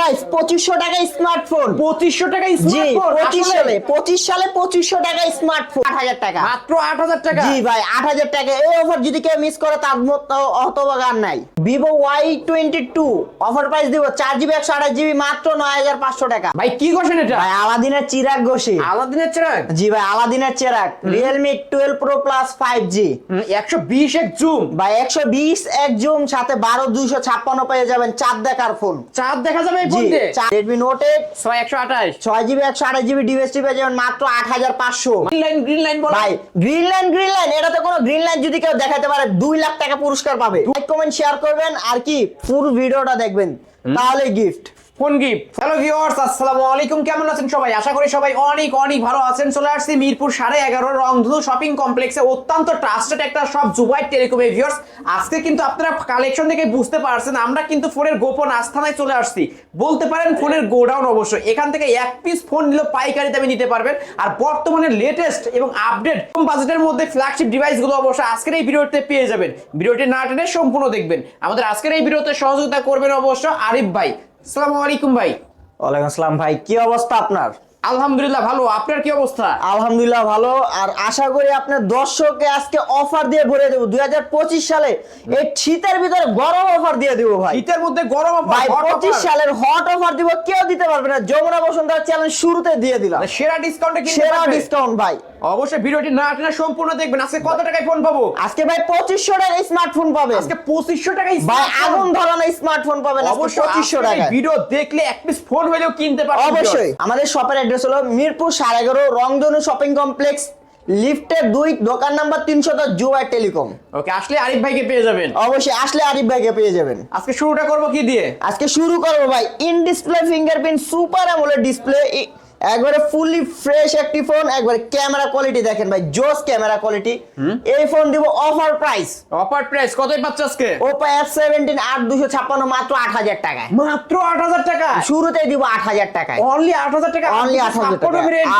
Price 2500 টাকা smartphone. 2500 টাকা জি smartphone 25 সালে 2500 টাকা স্মার্টফোন 8000 টাকা মাত্র 8000 টাকা। জি ভাই 8000 টাকা। এই অফার যদি কেউ মিস করে তার মতো হতভাগা আর নাই। Vivo Y22 অফার প্রাইস দিব 4GB 128GB মাত্র 9500 টাকা। ভাই কি করছেন এটা? ভাই আলাদিনের চিরাগ ঘষি। আলাদিনের চিরাগ? জি ভাই আলাদিনের Chirag. Realme 12 Pro Plus 5G 120 এক জুম ভাই 120 এক জুম সাথে 12256 পেয়ে যাবেন চাঁদ দেখার ফোন। চাঁদ দেখা যাবে এই জি ফোনতে? Redmi Note 8 128 6GB 128GB ডিভাইসটি পেয়ে যাবেন মাত্র 8500। গ্রিন লাইন বলো ভাই গ্রিন লাইন এটা তো কোনো গ্রিন লাইন যদি কেউ দেখাতে পারে 2 লাখ টাকা পুরস্কার পাবে। লাইক কমেন্ট শেয়ার করবেন আর কি ফুল ভিডিওটা দেখবেন তাহলে gift. Phone gift. Hello viewers, আসসালামু আলাইকুম। কেমন আছেন সবাই? আশা করি সবাই অনেক অনেক ভালো আছেন। চলে আসছি মিরপুর 11.5 রংধনু শপিং কমপ্লেক্সে অত্যন্ত ট্রাস্টেড একটা শপ জুবাইর টেলিকম। ভিউয়ার্স আজকে কিন্তু আপনারা কালেকশন থেকে বুঝতে পারছেন আমরা কিন্তু ফোনের গোপন আস্থানায় চলে আসছি, বলতে পারেন ফোনের গোডাউন। অবশ্য এখান থেকে এক পিস ফোন নিলেও পাইকারি দামে নিতে পারবেন। আর বর্তমানে লেটেস্ট এবং আপডেট কম বাজেটের মধ্যে ফ্ল্যাগশিপ ডিভাইসগুলো অবশ্য আজকের এই ভিডিওতে পেয়ে যাবেন। ভিডিওটি না টেনে সম্পূর্ণ দেখবেন। আমাদের আজকের এই ভিডিওতে সহযোগিতা করবেন অবশ্য আরিফ ভাই। আসসালামু আলাইকুম ভাই। ওয়ালাইকুম আসসালাম ভাই, কি অবস্থা আপনার? আলহামদুলিল্লাহ ভালো, আপনার কি অবস্থা? আলহামদুলিল্লাহ ভালো। আর আশা করি আপনার দর্শককে আজকে অফার দিয়ে ভরে দেবো 2025 সালে এই শীতের ভিতরে গরম অফার দিয়ে দেবো ভাই। শীতের মধ্যে গরম অফার ভাই 25 সালের হট অফার দিব, কেউ দিতে পারবে না। যমুনা বসুন্ধরা চ্যালেঞ্জ শুরুতে দিয়ে দিলাম সেরা ডিসকাউন্টে কিনতে সেরা পারবেন। ডিসকাউন্ট ভাই। অবশ্যই ভিডিওটি না টেনে সম্পূর্ণ দেখবেন। আজকে কত টাকায় ফোন পাবো? আজকে ভাই 2500 টাকায় স্মার্টফোন পাবেন। আজকে 2500 টাকায় ভাই আগুন ধরানো স্মার্টফোন পাবেন আজকে অবশ্যই 2500 টাকায়। ভিডিও দেখলে এক পিস ফোন হলেও কিনতে পারবেন। অবশ্যই আমাদের শপের অ্যাড্রেস হলো মিরপুর 11.5 রংধনু শপিং কমপ্লেক্স, লিফটের 2, দোকান নাম্বার 310, জুবাইর টেলিকম। ওকে, আসলে আরিফ ভাইকে পেয়ে যাবেন। অবশ্যই আসলে আরিফ ভাইকে পেয়ে যাবেন। আজকে শুরুটা করব কি দিয়ে? আজকে শুরু করবো ভাই in display fingerprint super AMOLED display, একবারে ফুলি ফ্রেশ একটি ফোন। একবারে ক্যামেরা কোয়ালিটি দেখেন ভাই, জোস ক্যামেরা কোয়ালিটি। এই ফোন দিব অফার প্রাইস। অফার প্রাইস কতই পাচ্ছ আজকে? Oppo F17 8256 মাত্র 8000 টাকায়। মাত্র 8000 টাকা। শুরুতেই দিব 8000 টাকায়। অনলি 8000 টাকা। অনলি 8000 টাকা।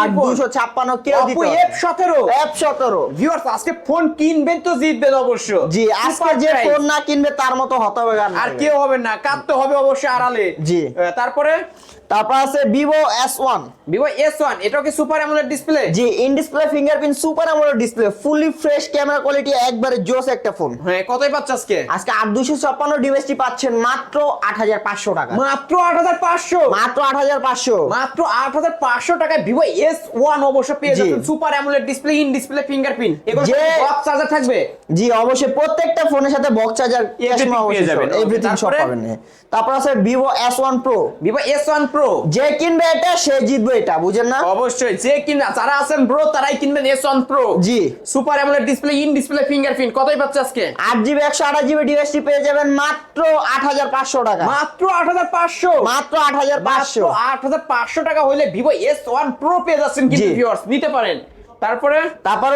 8256 কেউ দিতে Oppo F17 F17 ভিউয়ার্স আজকে ফোন কিনবেন তো জিতবেন অবশ্য। জি আজকে যে ফোন না কিনবে তার মতো হতে হবে আর কেউ হবে না, কাঁদতে হবে অবশ্যই আড়ালে। জি তারপরে তারপর আছে Vivo S1। Vivo S1 এটাও কি সুপার অ্যামোলেড ডিসপ্লে? জি in display fingerprint super AMOLED display, fully fresh camera quality, একবারে জোস একটা ফোন। হ্যাঁ, কতই পাচ্ছ আজকে? আজকে 8256 ডিভাইসটি পাচ্ছেন মাত্র 8500 টাকা। মাত্র 8500। মাত্র 8500। মাত্র 8500 টাকায় Vivo S1 অবশ্য পেয়ে যাবেন super AMOLED display, in display fingerprint. এগুলো বক্স চার্জার থাকবে? জি অবশ্যই প্রত্যেকটা ফোনের সাথে বক্স চার্জার পেয়ে যাবেন, এভরিথিং সব পাবেন। তারপর আছে Vivo S1 Pro। Vivo S1 Pro যে কিনবে এটা সে জিতবে, এটা বুঝেন না? অবশ্যই যে কিনা যারা আছেন ব্রো তারাই কিনবেন S1 Pro। G super AMOLED display, in display fingerprint. কতই পাচ্ছ আজকে? 8GB 128GB ডিভাইসটি পেয়ে যাবেন মাত্র 8500 টাকা। মাত্র 8500। মাত্র 8500। 8500 টাকা হইলে Vivo S1 Pro পেয়ে যাচ্ছেন কিন্তু ভিউয়ার্স, নিতে পারেন। তারপরে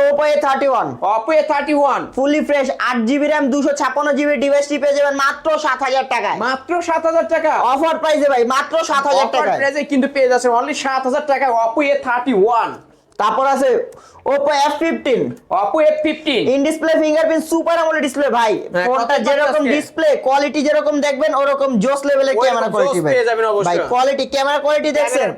Oppo A31। Oppo A31 fully fresh 8GB RAM 256GB ডিভাইসটি পেয়ে যাবেন মাত্র 7000 টাকায়। মাত্র 7000 টাকা। অফার প্রাইসে ভাই মাত্র 7000 অফার টাকায়। প্রাইসে কিন্তু পেয়ে যাচ্ছেন অনলি 7000 টাকায় Oppo A31। তারপর আছে Oppo F15। Oppo F15 in display fingerprint super AMOLED display ভাই। ফোনটা যেরকম ডিসপ্লে কোয়ালিটি যেরকম দেখবেন ওরকম জোস লেভেলের ক্যামেরা কোয়ালিটি ভাই। ভাই কোয়ালিটি ক্যামেরা কোয়ালিটি দেখছেন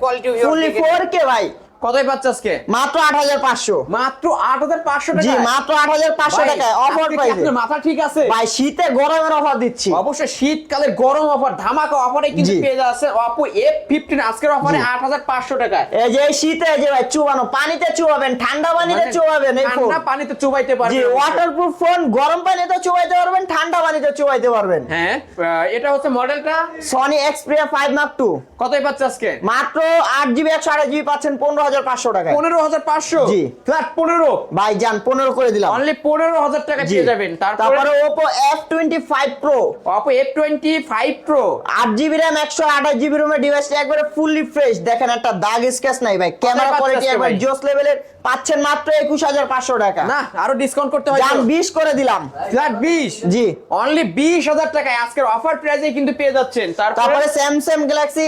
ফুলি 4K ভাই। কতই পাচ্ছ আজকে? মাত্র 8500। মাত্র 8500 টাকা। জি মাত্র 8500 টাকায় অফার প্রাইসে। আপনার মাথা ঠিক আছে ভাই শীতে গরমের অফার দিচ্ছি। অবশ্যই শীতকালে গরম অফার, ধামাকা অফারে কিন্তু পেয়ে যাচ্ছে Oppo F15 আজকের অফারে 8500 টাকায়। এই যে শীতে যে ভাই চুবানো পানিতে চুবাবেন, ঠান্ডা পানিতে চুবাবেন এই ফোন। ঠান্ডা পানিতে চুবাইতে পারবেন। জি ওয়াটারপ্রুফ ফোন, গরম পানিতে চুবাইতে পারবেন, ঠান্ডা পানিতে চুবাইতে পারবেন। হ্যাঁ, এটা হচ্ছে মডেলটা Sony Xperia 5 Mark II। কতই পাচ্ছ আজকে? মাত্র 8GB 128GB পাচ্ছেন 15500 টাকায়। 15500। জি ফ্ল্যাট 15 ভাই জান 15 করে দিলাম। অনলি 15000 টাকা পেয়ে যাবেন। তারপরে Oppo F25 Pro। Oppo F25 Pro 8GB RAM 128GB রোমের ডিভাইসটা একবারে ফুললি ফ্রেশ। দেখেন একটা দাগ স্ক্র্যাচ নাই ভাই, ক্যামেরা কোয়ালিটি একবার জোস লেভেলের পাচ্ছেন মাত্র 21500 টাকা। না আরো ডিসকাউন্ট করতে হয়, জান 20 করে দিলাম। ফ্ল্যাট 20। জি অনলি 20000 টাকায় আজকের অফার প্রাইসে কিন্তু পেয়ে যাচ্ছেন। তারপরে Samsung Galaxy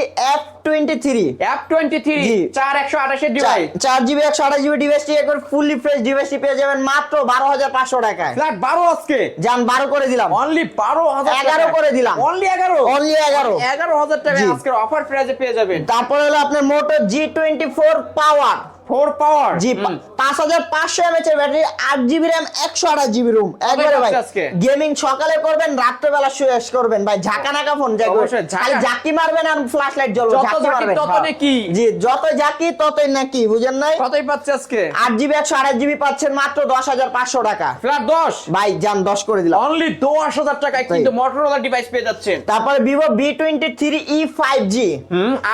F23 F23 জি। 4128 এর ডিভাইস 4GB 128GB ডিভাইসটি একবার ফুললি ফ্রেশ ডিভাইসটি পেয়ে যাবেন মাত্র 12500 টাকায়। ফ্ল্যাট 12 আজকে জান 12 করে দিলাম, অনলি 12000 11 করে দিলাম। অনলি 11 Only 11 11000 টাকা জি। আজকের অফার প্রাইসে পেয়ে যাবেন। তারপরে হলো আপনার মোটো G24 পাওয়ার 4 পাওয়ার জি 5500 mAh এর battery, 8GB RAM 128GB room. একবারে ভাই পাচ্ছে আজকে? গেমিং সকালে করবেন, রাত্রেবেলা শেষ করবেন ভাই। ঝাঁকা নাকা ফোন অবশ্যই, ঝাঁকা। খালি ঝাঁকি মারবেন আর ফ্ল্যাশ লাইট জ্বলবে, যত ঝাঁকি ঝাঁকি মারবেন তত হ্যাঁ। নাকি? জি যত ঝাঁকি ততই নাকি, বুঝেন নাই? কতই পাচ্ছে আজকে? 8GB 128GB পাচ্ছেন মাত্র 10500 টাকা। ফ্ল্যাট 10 ভাই জান 10 করে দিলাম। অনলি 10000 টাকায় কিন্তু মোটরোলা ডিভাইস পেয়ে যাচ্ছেন। তারপরে Vivo B23e 5G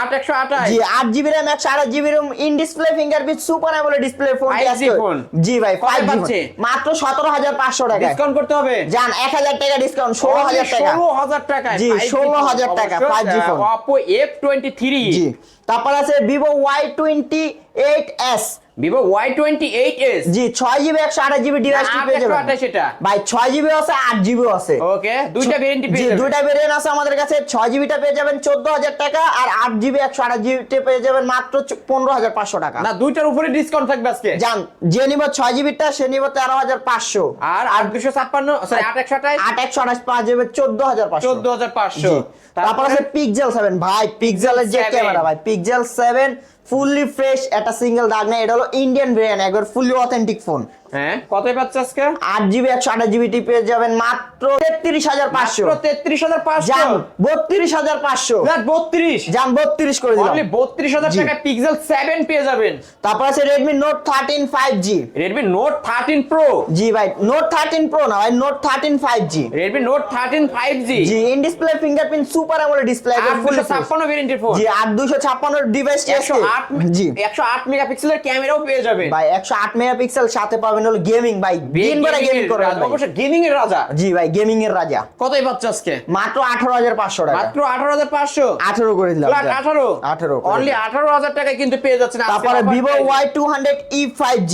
8128 জি 8GB RAM 128GB ROM, in display fingerprint super AMOLED display phone 5G phone. জি ভাই কত 5G পাচ্ছে? মাত্র 17500 টাকা। ডিসকাউন্ট করতে হবে। জান 1000 টাকা ডিসকাউন্ট, 16000 টাকা। 16000 টাকায় জি, 5G 16000 ফোন। টাকা, অবশ্যই, 5G ফোন। Oppo F23 জি তারপর আছে Vivo Y28s Vivo Y28s জি 6GB 128GB ডিভাইসটি না, পেয়ে যাবেন 828 এটা। ভাই 6GB আছে 8GB আছে। ওকে দুইটা ভেরিয়েন্ট জি পেয়ে যাবেন। দুইটা ভেরিয়েন্ট আছে আমাদের কাছে। 6GB টা পেয়ে যাবেন 14000 টাকা, আর 8GB 128GB টা পেয়ে যাবেন মাত্র 15500 টাকা। না দুইটার উপরে ডিসকাউন্ট থাকবে আজকে। জান যে নিব 6GB টা সে নিব 13500, আর 8256 সরি 8128 8128 পাওয়া যাবে 14500। 14500 তারপর আছে পিক্সেল 7 ভাই, পিক্সেলের যে 7 ক্যামেরা ভাই, পিক্সেল 7 ফুললি ফ্রেশ, একটা সিঙ্গেল দাগ নেই। এটা হলো ইন্ডিয়ান ব্র্যান্ড, একবার ফুললি অথেন্টিক ফোন। হ্যাঁ কতই পাচ্ছে আজকে? 8GB 128GB টি পেয়ে যাবেন মাত্র 33500। মাত্র 33500 জান 32500। ফ্ল্যাট 32 জান 32 করে দিলাম। অনলি 32000 জি। টাকায় পিক্সেল 7 পেয়ে যাবেন। তারপর আছে Redmi Note 13 5G Redmi Note 13 Pro জি ভাই, Note 13 Pro না ভাই, Note 13 5G Redmi Note 13 5G G in display fingerprint super AMOLED display, একবার ফুল 256 ভেরিয়েন্টের ফোন। জি 8256 ডিভাইস আছে 108 জি 108 মেগাপিক্সেলের ক্যামেরাও পেয়ে যাবেন। ভাই 108 মেগাপিক্সেল, সাথে পাবেন হলো গেমিং ভাই, দিনভর গেমিং করে অবশ্যই গেমিং এর রাজা। জি ভাই গেমিং এর রাজা। কতই পাচ্ছে আজকে? মাত্র 18500 টাকা। মাত্র 18500 18 করে দিলাম। ফ্ল্যাট 18 করে অনলি দিলাম। 18000 টাকায় কিন্তু পেয়ে যাচ্ছেন আজকে। তারপরে Vivo Y200e 5G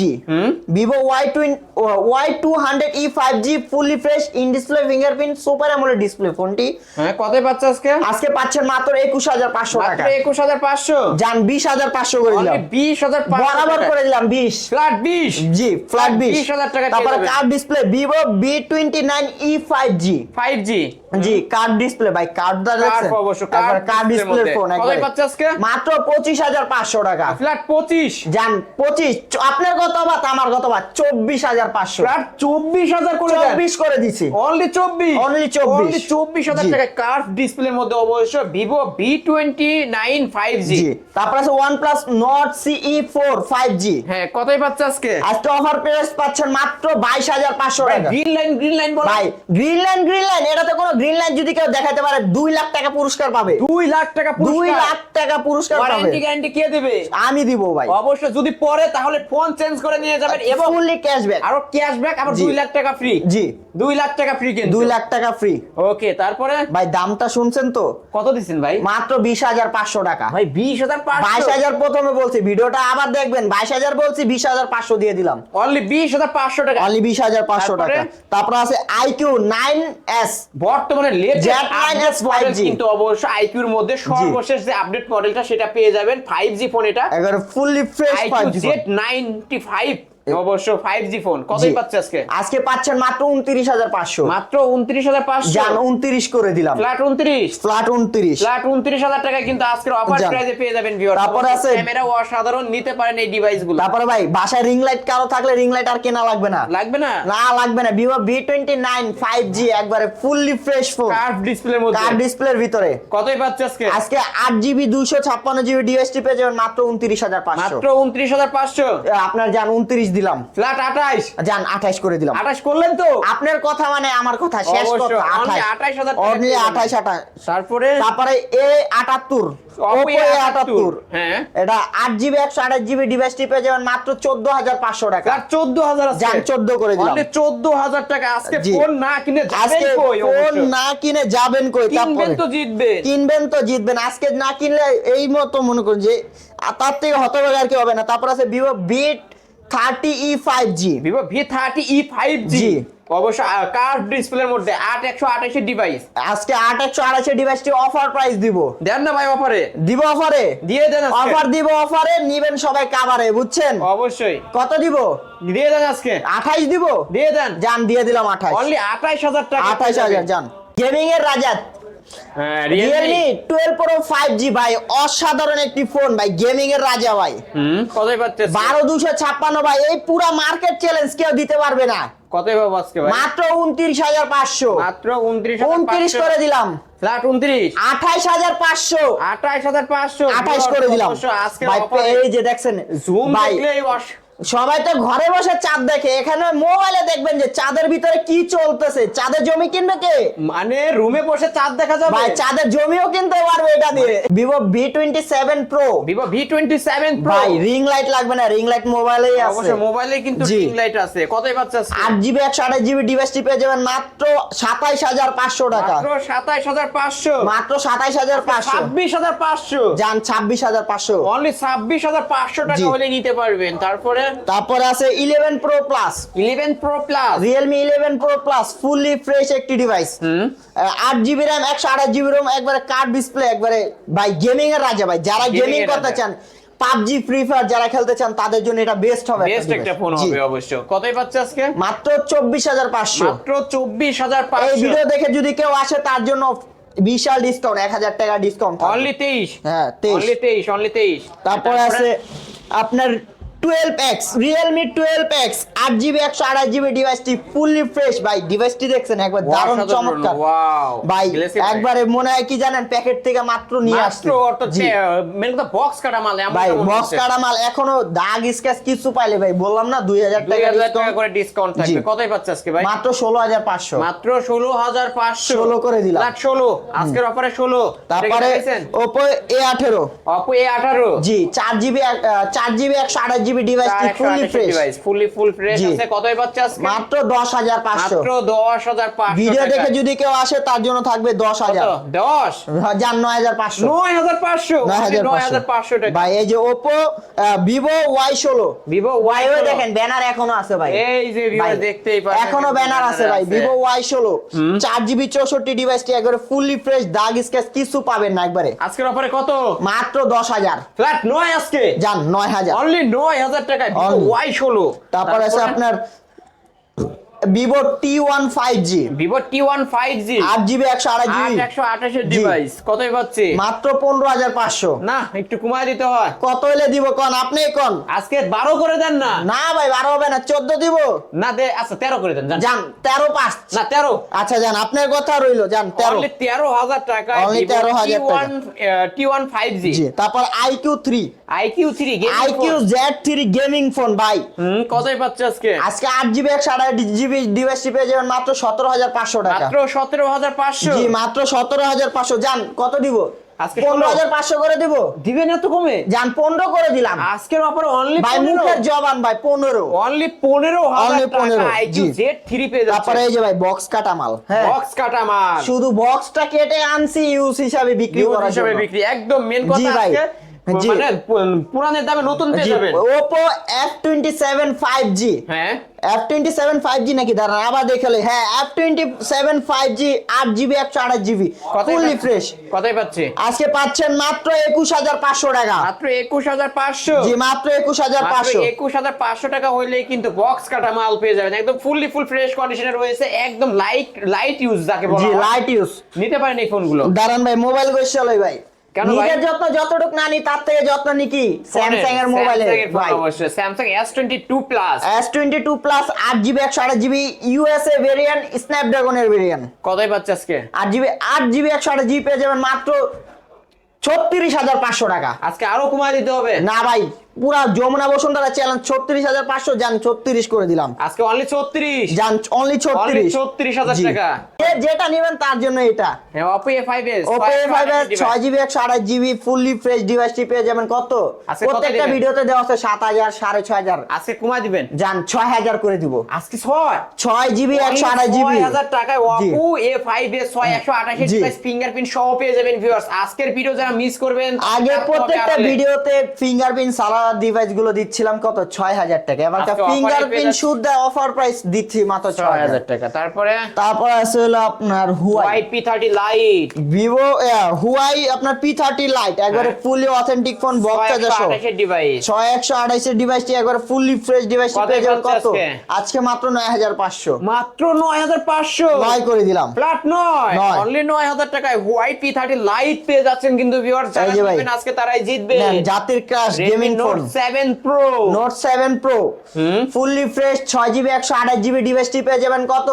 Vivo Y200e 5G fully fresh, in display fingerprint super AMOLED display ফোনটি হ্যাঁ কতই পাচ্ছে আজকে? আজকে পাচ্ছেন মাত্র 21500 মাত্র টাকা। 21500 জান 20500 করে দিলাম, অনলি 20500 বরাবর করে দিলাম 20। ফ্ল্যাট 20 জি ফ্ল্যাট 20,000 টাকা পেয়ে তারপরে যাবেন। Card display Vivo B29e 5G 5G জি কার্ড ডিসপ্লে ভাই, কার্ড দা দেখছেন, অবশ্য কার্ড ডিসপ্লে ফোন কতই একবার পাচ্ছে আজকে? মাত্র 25500 টাকা। ফ্ল্যাট 25 জান 25 আপনার কত বাত আমার কত বাত 24500। ফ্ল্যাট 24000 করে দেন। 24 করে দিছি। অনলি 24 Only 24 অনলি 24000 জি। টাকা কার্ভ ডিসপ্লের মধ্যে অবশ্য Vivo B29 5G। জি তারপর আছে OnePlus Nord CE 4 5G হ্যাঁ কতই পাচ্ছে আজকে? আজকে অফার প্রাইস পাচ্ছেন মাত্র 22500 টাকা। গ্রিন লাইন বলো। ভাই গ্রিন লাইন এটাতে কোনো গ্রিন লাইন যদি কেউ দেখাতে পারে 2 লাখ টাকা পুরস্কার পাবে। 2 লাখ টাকা 2 পুরস্কার। লাখ টাকা পুরস্কার পাবে। ওয়ারেন্টি গ্যারান্টি কে দেবে? আমি দিব ভাই, অবশ্যই যদি পরে তাহলে ফোন চেঞ্জ করে নিয়ে যাবেন এবং ফুললি ক্যাশব্যাক। আরো ক্যাশব্যাক আবার জি। 2 লাখ টাকা ফ্রি। জি 2 লাখ টাকা ফ্রি কিন্তু 2 লাখ টাকা ফ্রি। ওকে তারপরে ভাই দামটা শুনছেন তো, কত দিছেন ভাই? মাত্র 20500 টাকা। ভাই 20500 22000 প্রথমে বলছি, ভিডিওটা আবার দেখবেন, 22000 বলছি 20500 দিয়ে দিলাম। অনলি 20500 টাকা। অনলি 20500 টাকা। তারপর আছে IQ 9s বর্তমানে লেটেস্ট Z9S মডেল 5G কিন্তু অবশ্যই আইকিউর মধ্যে সর্বশেষ যে আপডেট মডেলটা সেটা পেয়ে যাবেন 5G ফোন এটা। একবারে fully fresh IQ 5G phone. Z95 অবশ্য 5G ফোন কতই জি। পাচ্ছে আজকে? আজকে পাচ্ছেন মাত্র 29500। মাত্র 29500 জান 29 করে দিলাম। Flat 29 flat 29। ফ্ল্যাট 29000 টাকায় কিন্তু আজকের অফার জান। প্রাইসে পেয়ে যাবেন ভিউয়ার। তারপরে আছে ক্যামেরা অসাধারণ, নিতে পারেন এই ডিভাইসগুলো। তারপরে ভাই বাসায় রিং লাইট কারো থাকলে রিং লাইট আর কেনা লাগবে না। লাগবে না? না লাগবে না। Vivo B29 5G একবারে ফুললি ফ্রেশ ফোন, কার্ভ ডিসপ্লের মধ্যে কার্ভ ডিসপ্লের ভিতরে। কতই পাচ্ছে আজকে? আজকে 8GB 256GB ডিভাইসটি পেয়ে যাবেন মাত্র 29500। মাত্র 29500। আপনার জান 29 দিলাম। ফ্ল্যাট 28 জান 28 করে দিলাম। 28 করলেন তো? আপনার কথা মানে আমার কথা, শেষ অবশ্যই, কথা। only 28000 টাকা অনলি পেয়ে যাবেন। 28। তারপরে তারপরে A78 Oppo Oppo A78 হ্যাঁ এটা 8GB 128GB ডিভাইসটি পেয়ে যাবেন মাত্র 14500 টাকা। ফ্ল্যাট 14000 আছে। জান 14 করে দিলাম। অনলি 14000 টাকা। আজকে জি। ফোন না কিনে যাবেন আজকে কই? ফোন অবশ্যই। না কিনে যাবেন কই? কিনবেন তো জিতবেন। কিনবেন তো জিতবেন। আজকে না কিনলে এই মতো মনে করুন যে তার থেকে হতভাগা আর কি হবে না। তারপর আছে Vivo V30e 5G। Vivo V30e 5G জি। অবশ্য কার্ভ ডিসপ্লের মধ্যে 8128 এর ডিভাইস। আজকে 8128 ডিভাইসটি অফার প্রাইস দিব। দেন না ভাই অফারে, দিব অফারে, দিয়ে দেন আজকে। অফার দিব অফারে, নিবেন সবাই কাভারে, বুঝছেন? অবশ্যই কত দিব? দিয়ে দেন আজকে, 28 দিব। দিয়ে দেন। জান দিয়ে দিলাম 28। অনলি 28000 টাকা। 28000 জান। গেমিং এর রাজা হ্যাঁ, Realme 12 Pro 5G ভাই, অসাধারণ একটি ফোন ভাই, গেমিং এর রাজা ভাই। কতই পাচ্ছেন? 12256 ভাই, এই পুরা মার্কেট চ্যালেঞ্জ কেউ দিতে পারবে না। কতই পাবো আজকে ভাই? মাত্র 29500। মাত্র 29 করে দিলাম। ফ্ল্যাট 29, 28500। 28500, 28 করে দিলাম অবশ্য আজকে ভাই। অফারে এই যে দেখছেন জুম ভাই, দেখলেই সবাই তো ঘরে বসে চাঁদ দেখে, এখানে মোবাইলে দেখবেন যে চাঁদের ভিতরে কি চলতেছে। চাঁদের জমি কিনবে কে? মানে রুমে বসে চাঁদ দেখা যাবে ভাই চাঁদের জমিও কিনতে পারবে এটা দিয়ে। Vivo V27 Pro Vivo V27 Pro ভাই, রিং লাইট লাগবে না, রিং লাইট মোবাইলেই আছে। অবশ্য মোবাইলে কিন্তু জি। রিং লাইট আছে। কতই পাচ্ছেন আজকে? 8GB 128GB ডিভাইসটি পেয়ে যাবেন মাত্র 27500 টাকা। মাত্র 27500, মাত্র 27500। 26500, জান 26500। অনলি 26500 টাকা জি। হলে নিতে পারবেন। তারপরে আছে 11 Pro Plus, 11 Pro Plus, Realme 11 Pro Plus, fully fresh একটি device. 8GB RAM 128GB ROM, একবারে কার্ভ ডিসপ্লে, একবারে ভাই গেমিং এর রাজা ভাই। যারা Gaming গেমিং এর করতে রাজা। চান, PUBG ফ্রি ফায়ার যারা খেলতে চান, তাদের জন্য এটা বেস্ট হবে। বেস্ট একটা ফোন জি। হবে অবশ্য। কতই পাচ্ছে আজকে? মাত্র 24500। মাত্র 24500। এই ভিডিও দেখে যদি কেউ আসে তার জন্য বিশাল ডিসকাউন্ট, 1000 টাকা ডিসকাউন্ট। অনলি 23, হ্যাঁ 23। অনলি 23। তারপরে আছে আপনার 12X, Realme 12X 8GB 128GB ডিভাইসটি ফুললি ফ্রেশ ভাই। ডিভাইসটি দেখছেন একবার দারুণ চমৎকার ওয়াও ভাই। একবারে মনে হয় কি জানেন, প্যাকেট থেকে মাত্র নিয়ে আসছে। মাত্র অর্থাৎ মেন কথা বক্স কাটা মাল এমন ভাই মনে বক্স হচ্ছে। কাটা মাল, এখনো দাগ স্ক্র্যাচ কিছু পাইলে ভাই বললাম না 2000 টাকা 2000 টাকা ডিসকাউন্ট করে ডিসকাউন্ট থাকবে। জি। কতই পাচ্ছে আজকে ভাই? মাত্র 16500। মাত্র 16500, 16 করে দিলাম। লাখ 16 আজকের অফারে 16। তারপরে Oppo A18, Oppo A18 জি 4GB 128GB ডিভাইসটি fully fresh, device full fresh জি। আছে। কতই পাচ্ছে আজকে? মাত্র 10500। মাত্র 10500 ভিডিও টাকা। দেখে যদি কেউ আসে তার জন্য থাকবে 10000। কত? 10 জান 9500। 9500, 9500 টাকা। ভাই এই যে Oppo Vivo Y16, Vivo Y Y16 দেখেন ব্যানার এখনো আছে ভাই। এই যে ভাই, ভিউয়ার দেখতেই পাচ্ছেন এখনো ব্যানার আছে ভাই। Vivo Y16 4GB 64 ডিভাইসটি একবারে ফুললি ফ্রেশ, দাগ স্ক্র্যাচ কিছু পাবেন না একবারে। আজকের অফারে কত? মাত্র 10000। ফ্ল্যাট 9 আজকে। জান 9000। অনলি 9000 টাকায় Vivo Only। Y16। তারপর আছে আপনার Vivo T1 5G, Vivo T1 5G 8GB 128GB 128 এর ডিভাইস। কতই পাচ্ছে? মাত্র 15500। না একটু কমায় দিতে হয়। কত হলে দিব কোন? আপনি কোন? আজকে 12 করে দেন না। না ভাই 12 হবে না, 14 দিব। না দে, আচ্ছা 13 করে দেন জান। জান 13.5। না 13। আচ্ছা জান আপনার কথা রইলো, জান 13। অনলি 13000 টাকায় Only Vivo 13,000 টাকা। T1 5G। জি, তারপর IQ3, IQ3 gaming IQ phone. Z3 gaming phone ভাই। কতই পাচ্ছে আজকে? আজকে 8GB 128GB ডিভাইসটি পেয়ে যাবেন মাত্র 17500 টাকা। মাত্র 17500। জি মাত্র 17500। জান কত দিব? আজকে 15500 করে দিব। দিবেন এত কমে? জান 15 করে দিলাম। আজকের অফারে অনলি ভাই মুখের জবান ভাই 15। অনলি 15000 Only টাকা 15, IQ জি। Z3 পেয়ে যাচ্ছে। তারপরে এই যে ভাই বক্স কাটা মাল, হ্যাঁ বক্স কাটা মাল শুধু বক্সটা কেটে আনছি ইউজ হিসাবে বিক্রি ইউজ করার হিসেবে জন্য। বিক্রি একদম মেন জি কথা। ভাই, আজকে জি। মানে পুরানের দামে নতুন পেয়ে জি, যাবেন। Oppo F27 5G, হ্যাঁ F27 5G নাকি দাঁড়ান আবার দেখলে, হ্যাঁ F27 5G 8GB 128GB fully fresh. কতই পাচ্ছে? আজকে পাচ্ছেন মাত্র 21500 টাকা। মাত্র 21500। জি মাত্র মাত্র 21500। 21500 টাকা হইলেই কিন্তু বক্স কাটা মাল পেয়ে যাবেন। একদম ফুল ফ্রেশ কন্ডিশনে রয়েছে, একদম লাইট ইউজ যাকে বলা জি হয়। Light use. নিতে পারেন এই ফোনগুলো। দাঁড়ান ভাই মোবাইল গোছ লই ভাই। কেন ভাই? নিজের যত্ন যতটুক না নি তার থেকে যত্ন নি কি স্যামসাং এর মোবাইলে ভাই। অবশ্যই Samsung S22 plus. S22 plus 8GB 128GB USA variant, স্ন্যাপড্রাগনের ভেরিয়েন্ট। কতই পাচ্ছে আজকে? 8GB 128GB পেয়ে যাবেন মাত্র 36500 টাকা। আজকে আরো কমায় দিতে হবে। না ভাই পুরা যমুনা বসুন্ধরা চ্যালেঞ্জ 36500, জান 34 করে দিলাম। আজকে অনলি 34। জান অনলি 34। 34000 জি। টাকা। যেটা নেবেন তার জন্য এটা। হ্যাঁ Oppo A5s। Oppo A5s 6GB 128GB fully fresh ডিভাইসটি পেয়ে যাবেন কত? আজকে কত প্রত্যেকটা দিবেন? ভিডিওতে দেওয়া আছে 7000 6500। আজকে কমায় দিবেন। জান 6000 করে দিব। আজকে 6 6GB 128GB 6000 টাকায় Oppo A5s 128 জি। প্লাস ফিঙ্গারপ্রিন্ট সহ পেয়ে যাবেন ভিউয়ার্স। আজকের ভিডিও যারা মিস করবেন আগে প্রত্যেকটা ভিডিওতে ফিঙ্গারপ্রিন্ট ডিভাইস গুলো দিচ্ছিলাম কত 6000 টাকা, এবার আজকে offer ফিঙ্গারপ্রিন্ট পেয়ে শুদ্ধ অফার প্রাইস দিচ্ছি মাত্র 6000 6000 টাকা। তারপরে তারপর আছে হলো আপনার Huawei P30 light Vivo Huawei আপনার P30 লাইট একবারে ফুলি অথেন্টিক ফোন বক্স সহ 128 এর ডিভাইস 6128 এর ডিভাইসটি একবারে ফুলি ফ্রেশ ডিভাইস কত পেয়ে যাবেন পাচ্ছে কত আজকে? আজকে মাত্র 9500 মাত্র 9500 নয় করে দিলাম। ফ্ল্যাট 9 নয়। অনলি 9000 টাকায় হোয়াইট P30 লাইট পেয়ে যাচ্ছেন কিন্তু ভিউয়ার্স যারা এই যে ভাই। নেবেন আজকে তারাই জিতবে। নেন, জাতির crush Redmi gaming phone Note 7 Pro Note 7 Pro fully fresh 6GB 128GB ডিভাইসটি পেয়ে যাবেন কত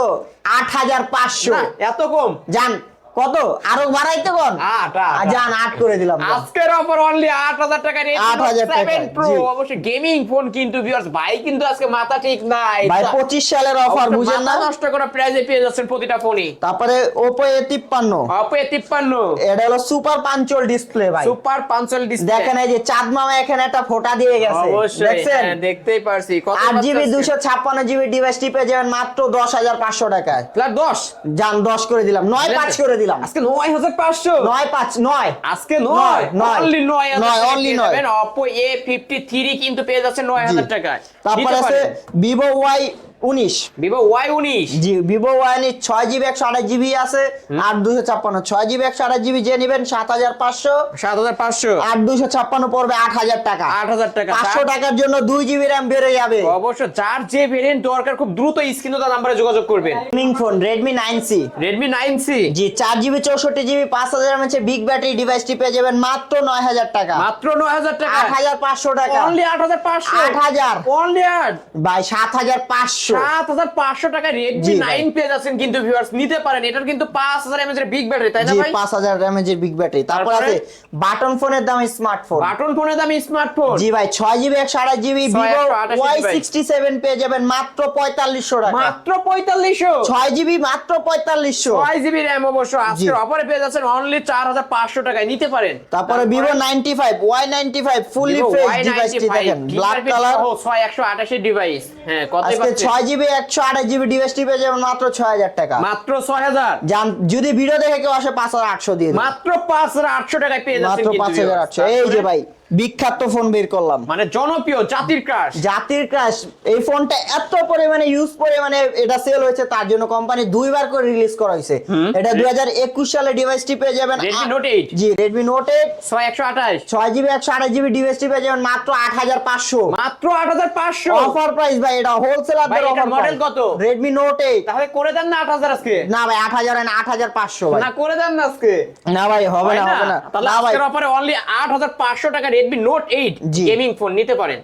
8500 না, এত কম জান কত আরো বাড়াইতে কোন আট। জান 8 করে দিলাম জান। আজকের অফার অনলি 8000 টাকা রেট 8,000 টাকা, 7 Pro জি। অবশ্যই গেমিং ফোন কিন্তু ভিউয়ার্স ভাই কিন্তু আজকে মাথা ঠিক নাই ভাই 25 সালের অফার বুঝেন না। মাথা নষ্ট করা প্রাইজে পেয়ে যাচ্ছেন প্রতিটা ফোনই। তারপরে Oppo A53 Oppo A53 এটা হলো সুপার পাঞ্চল ডিসপ্লে ভাই সুপার পাঞ্চল ডিসপ্লে দেখেন এই যে চাঁদ মামা এখানে একটা ফোঁটা দিয়ে গেছে অবশ্যই দেখছেন হ্যাঁ, দেখতেই পারছি কত 8GB 256GB ডিভাইসটি পেয়ে যাবেন মাত্র 10500 টাকায় ফ্ল্যাট 10 জান 10 করে দিলাম 9.5 করে দিলাম আজকে 9500 9.5 আজকে 9 অনলি 9000 only পেয়ে 9 যাবেন Oppo A53 কিন্তু পেয়ে যাচ্ছেন 9000 টাকায়। তারপর নিতে আছে পারেন। Vivo Y19 Vivo Y19 জি Vivo Y19 6GB 128GB আছে 8256 6GB 128GB যে নেবেন 7500 7500 আর 256 পড়বে 8000 টাকা 8000 টাকা 500 টাকার জন্য 2GB RAM বেড়ে যাবে অবশ্য যার যে ভেরিয়েন্ট দরকার খুব দ্রুত স্ক্রিনে তার নাম্বারে যোগাযোগ করবেন। Gaming phone Redmi 9C Redmi 9C জি 4GB 64GB 5000 mAh big battery ডিভাইসটি পেয়ে যাবেন মাত্র 9000 টাকা মাত্র 9000 টাকা 8500 টাকা অনলি 8500 8000 অনলি 8 ভাই 7500 7500 টাকা Redmi জি 9 ভাই। পেয়ে যাচ্ছেন কিন্তু ভিউয়ার্স নিতে পারেন এটার কিন্তু 5000 mAh এর বিগ ব্যাটারি তাই না জি ভাই 5000 mAh এর বিগ ব্যাটারি তারপর তারপরে? আছে বাটন ফোনের দাম স্মার্টফোন বাটন ফোনের দামি স্মার্টফোন জি ভাই 6GB 128GB Vivo 128GB Y67 পেয়ে যাবেন মাত্র 4500 টাকা মাত্র 4500 6GB মাত্র 4500 5GB RAM অবশ্য আজকের অফারে পেয়ে যাচ্ছেন অনলি 4500 টাকায় নিতে পারেন। তারপরে Vivo 95 Y95 fully Vivo fresh Y95 ডিভাইসটি দেখেন ব্ল্যাক কালার 6128 ডিভাইস হ্যাঁ কত আজকে পাচ্ছেন 6GB 128GB ডিভাইসটি পেয়ে যাবেন মাত্র 6000 টাকা মাত্র 6000 জান যদি ভিডিও দেখে কেউ আসে 5800 দিয়ে দিন মাত্র 5800 টাকায় পেয়ে যাচ্ছেন মাত্র কিন্তু 5800 এই যে ভাই বিখ্যাত ফোন বের করলাম মানে জনপ্রিয় জাতির ক্রাশ জাতির ক্রাশ এই ফোনটা এত পরিমাণে ইউজ পরিমাণে এটা সেল হয়েছে তার জন্য কোম্পানি দুইবার করে রিলিজ করা হয়েছে এটা 2021 সালে ডিভাইসটি পেয়ে যাবেন Redmi Note 8 জি Redmi Note 8 6128 6GB 128GB ডিভাইসটি পেয়ে যাবেন মাত্র 8500 মাত্র 8500 অফার প্রাইস ভাই এটা হোলসেলারদের ভাই, এটার অফার model কত? Redmi Note 8 তাহলে করে দেন না 8000 আজকে না ভাই 8000 না 8500 ভাই না করে দেন না আজকে না ভাই হবে হয় না হবে না তাহলে না ভাই আজকের অফারে অনলি 8500 টাকা Redmi Note 8 জি। গেমিং ফোন নিতে পারেন।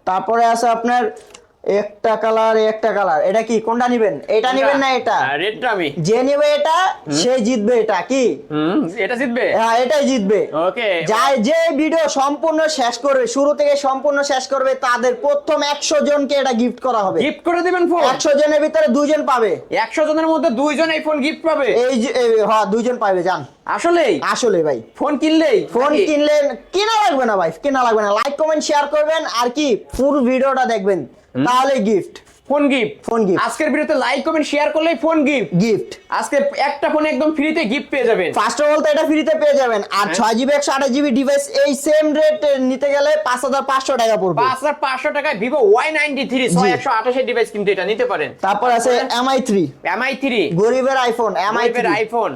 তারপরে আছে আপনার একটা কালার এটা কি কোনটা নেবেন এটা নেবেন না এটা রেডটা আমি যে নেবে এটা সে জিতবে এটা কি এটা জিতবে হ্যাঁ এটাই জিতবে ওকে যাই যে ভিডিও সম্পূর্ণ শেষ করবে শুরু থেকে সম্পূর্ণ শেষ করবে তাদের প্রথম 100 জনকে এটা গিফট করা হবে গিফট করে দিবেন ফোন 100 জনের ভিতরে দুজন পাবে 100 জনের মধ্যে দুইজন এই ফোন গিফট পাবে এই যে হ্যাঁ দুজন পাবে জান আসলেই আসলে ভাই ফোন কিনলেই ফোন নাকি? কিনলেন কেনা লাগবে না ভাই কেনা লাগবে না লাইক কমেন্ট শেয়ার করবেন আর কি ফুল ভিডিওটা দেখবেন তাহলে gift phone gift phone gift। আজকের ভিডিওতে লাইক কমেন্ট শেয়ার করলেই ফোন গিফট গিফট আজকে একটা ফোন একদম ফ্রিতে গিফট পেয়ে যাবেন ফার্স্ট অফ অল তো এটা ফ্রিতে পেয়ে যাবেন আর 6GB 128GB ডিভাইস এই সেম রেট নিতে গেলে 5500 টাকা পড়বে 5500 টাকায় Vivo Y93 6128 ডিভাইস কিন্তু এটা নিতে পারেন। তারপর আছে MI3 MI3 গরিবের আইফোন MI3 আইফোন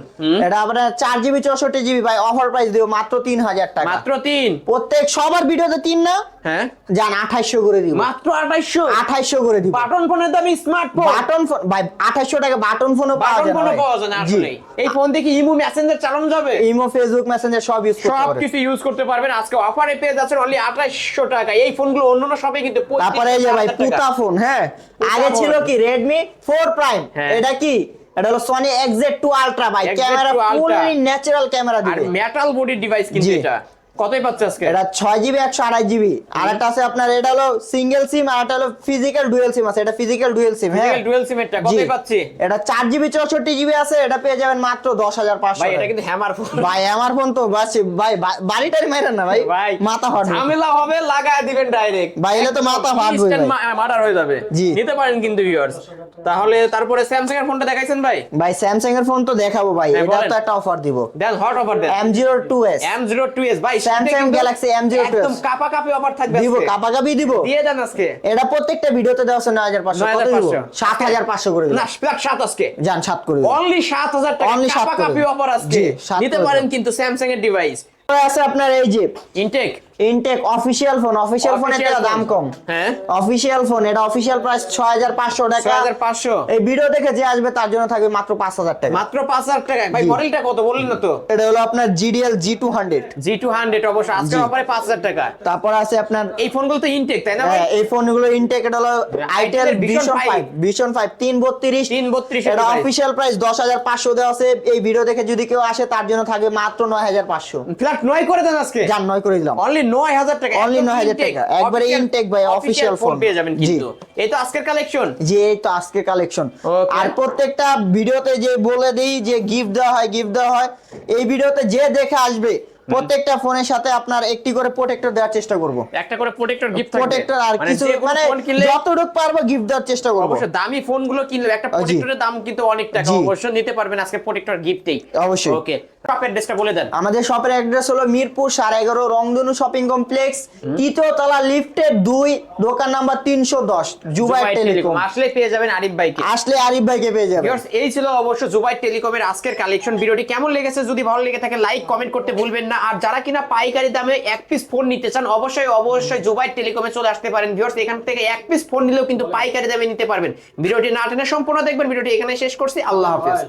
এটা আপনার 4GB 64GB ভাই অফার প্রাইস দিও মাত্র 3000 টাকা মাত্র 3 প্রত্যেক সবার ভিডিওতে 3 না হ্যাঁ জান 2800 করে দিব মাত্র 2800 2800 করে দিব বাটন ফোনের দামি স্মার্টফোন বাটন ফোন ভাই 2800 টাকা বাটন ফোনও পাওয়া বাটন যায় ফোনও না পাওয়া যায় না জি আসলে এই ফোন থেকে ইমো মেসেঞ্জার চালানো যাবে ইমো ফেসবুক মেসেঞ্জার সব ইউজ করতে সব পারবে কিছু ইউজ করতে পারবেন আজকে অফারে পেয়ে যাচ্ছেন অনলি 2800 টাকা এই ফোনগুলো অন্যান্য শপে কিন্তু 25 তারপরে এই যে ভাই 3000 টাকা। পুতা ফোন হ্যাঁ পুতা আগে ফোন। ছিল কি Redmi 4 Prime হ্যাঁ। এটা কি এটা হলো Sony XZ2 Ultra ভাই XZ2 camera Ultra। Fully natural camera আর দিবে মেটাল বডি ডিভাইস কিন্তু জি। এটা কতই পাচ্ছে আজকে এটা 6GB 128GB আর একটা আছে আপনার এটা হলো সিঙ্গেল সিম আর এটা হলো ফিজিক্যাল ডুয়াল সিম আছে এটা ফিজিক্যাল ডুয়াল সিম হ্যাঁ ফিজিক্যাল ডুয়াল সিমেরটা জি। কতই পাচ্ছি এটা 4GB 64GB আছে এটা পেয়ে যাবেন মাত্র 10500 ভাই এটা কিন্তু হ্যামার ফোন ভাই আমার ফোন তো বাসি ভাই বাড়িটারি মাইরেন না ভাই ভাই মাথা ফাটবে ঝামেলা হবে লাগায় দিবেন ডাইরেক্ট ভাই এলে তো মাথা ফাটবে ভাই। মার্ডার হয়ে যাবে জি। নিতে পারেন কিন্তু ভিউয়ার্স তাহলে তারপরে স্যামসাং এর ফোনটা দেখাইছেন ভাই ভাই স্যামসাং এর ফোন তো দেখাবো ভাই হ্যাঁ, এটা বলেন। তো একটা অফার দিব দেন হট অফার দেন M02s M02s ভাই Samsung Galaxy M02 একদম কাপাকাপি অফার থাকবে দিব আজকে। কাপাকাপি দিব দিয়ে দেন আজকে। এটা প্রত্যেকটা ভিডিওতে দেওয়া আছে 9500 কত দিব 9500 7500 করে দিব না ফ্ল্যাট 7 আজকে জান 7 করে দিব অনলি 7000 টাকা Only 7 করে কাপাকাপি দিন। অফার আজকে জি, 7 নিতে করে পারেন দিন। কিন্তু স্যামসাং এর ডিভাইস আছে আপনার এই যে ইনটেক ইনটেক অফিশিয়াল ফোনের Official থেকে দাম phone। কম হ্যাঁ। অফিশিয়াল ফোন এটা অফিশিয়াল প্রাইস 6500 টাকা 6500 এই ভিডিও দেখে যে আসবে তার জন্য থাকবে মাত্র 5000 টাকা মাত্র 5000 টাকা ভাই জি। মডেলটা কত বললেন না তো এটা হলো আপনার GDL G200 G200 অবশ্য আজকে জি। অফারে 5000 টাকা তারপর আছে আপনার এই ফোনগুলো তো ইনটেক তাই না ভাই এই ফোনগুলো ইনটেক এটা হলো Itel Itel Vision Vision 5 Vision 5 332 332 এটা price। অফিশিয়াল প্রাইস 10500 দেওয়া আছে এই ভিডিও দেখে যদি কেউ আসে তার জন্য থাকবে মাত্র 9500 ফ্ল্যাট 9 করে দেন আজকে জান 9 করে দিলাম অনলি 9000 টাকা Only একদম 9000 intake, টাকা, একবারে official- intake ভাই, official ফোন phone। পেয়ে যাবেন জি। কিন্তু এই তো আজকের কালেকশন যে এই তো আজকে কালেকশন Okay. আর প্রত্যেকটা ভিডিওতে যে বলে দেই যে গিফট দেওয়া হয় এই ভিডিওতে যে দেখে আসবে প্রত্যেকটা ফোনের সাথে আপনার একটি করে প্রোটেক্টর দেওয়ার চেষ্টা করব একটা করে প্রোটেক্টর গিফট থাকবে প্রোটেক্টর আর কিছু যে কোনো মানে ফোন কিনলে যতটুকু পারবো গিফট দেওয়ার চেষ্টা করব অবশ্য দামি ফোনগুলো কিনলে একটা জি। প্রোটেক্টরের দাম কিন্তু অনেক টাকা জি। অবশ্য নিতে পারবেন আজকে প্রোটেক্টর গিফটেই অবশ্যই। ওকে টপ অ্যাড্রেসটা বলে দেন আমাদের শপের অ্যাড্রেস হলো মিরপুর 11.5 রংধনু শপিং কমপ্লেক্স তৃতীয় তলা লিফটে 2 দোকান নাম্বার 310 জুবাই টেলিকম আসলে পেয়ে যাবেন আরিফ ভাইকে আসলে আরিফ ভাইকে পেয়ে যাবেন ভিউয়ার্স এই ছিল অবশ্য জুবাই টেলিকমের আজকের কালেকশন ভিডিওটি কেমন লেগেছে যদি ভালো লেগে থাকে লাইক কমেন্ট করতে ভুলবেন না আর যারা কিনা পাইকারি দামে এক পিস ফোন নিতে চান অবশ্যই জুবাই টেলিকমে চলে আসতে পারেন ভিউয়ার্স এখান থেকে এক পিস ফোন নিলেও কিন্তু পাইকারি দামে নিতে পারবেন ভিডিওটি না টেনে সম্পূর্ণ দেখবেন ভিডিওটি এখানে শেষ করছি আল্লাহ হাফেজ